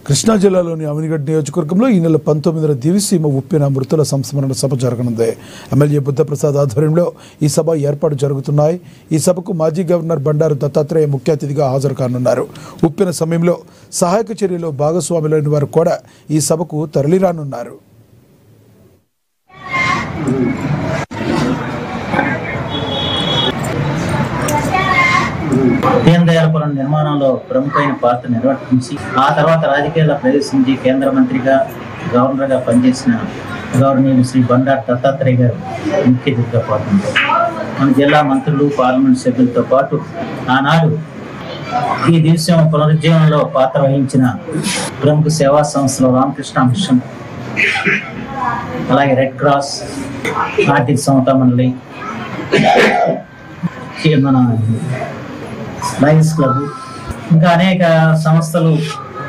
కృష్ణా జిల్లాలోని అవినిగడ్ నియోజకవర్గంలో ఈ నెల 19న దివిసీమ ఉప్పెన మృతుల సంస్మరణ సభ జరగనుంది. ఎమ్మెల్యే బుద్ధప్రసాద్ ఆధ్వర్యంలో ఈ సభ ఏర్పాటు జరుగుతున్నాయి. ఈ సభకు మాజీ గవర్నర్ బండారు దత్తాత్రేయ ముఖ్య అతిథిగా హాజరు కానున్నారు. ఉప్పెన సమయంలో సహాయక చర్యలో భాగస్వాములైన వారు కూడా ఈ సభకు తరలిరానున్నారు. దీనదయాళపురం నిర్మాణంలో ప్రముఖమైన పాత్ర నిర్వర్తించి ఆ తర్వాత రాజకీయాల్లో ప్రవేశించి కేంద్ర మంత్రిగా గవర్నర్గా పనిచేసిన గవర్నర్ శ్రీ బండారు దత్తాత్రేయ గారు ముఖ్య అతిథిగా పాల్గొన్నారు. మన జిల్లా మంత్రులు పార్లమెంట్ సభ్యులతో పాటు ఆనాడు ఈ దేశం పునరుజ్జీవనంలో పాత్ర వహించిన ప్రముఖ సేవా సంస్థలు రామకృష్ణ మిషన్, అలాగే రెడ్ క్రాస్, ఆర్థిక సమతా మండలి, మన లయన్స్ క్లబ్, ఇంకా అనేక సంస్థలు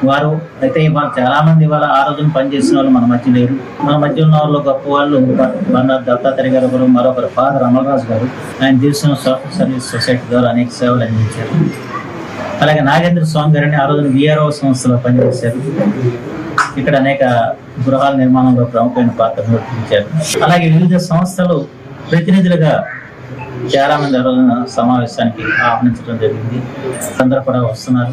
వారు అయితే చాలా మంది వాళ్ళ ఆ రోజున పనిచేసిన వాళ్ళు మన మధ్య లేరు. మన మధ్య ఉన్న వాళ్ళు గొప్ప వాళ్ళు బండారు దత్తాత్రేయ గారు ఒకరు, మరొకరు ఫాదర్ అమలరాజు గారు. ఆయన దేశం సోషల్ సర్వీస్ సొసైటీ ద్వారా అనేక సేవలు అందించారు. అలాగే నాగేంద్ర స్వామి గారిని ఆ రోజున విఆర్ఓ సంస్థలో పనిచేశారు. ఇక్కడ అనేక గృహాల నిర్మాణంలో ప్రముఖమైన పాత్ర నిర్వర్తించారు. అలాగే వివిధ సంస్థలు ప్రతినిధులుగా చాలా మంది ఆ రోజున సమావేశానికి ఆహ్వానించడం జరిగింది. అందరూ కూడా వస్తున్నారు.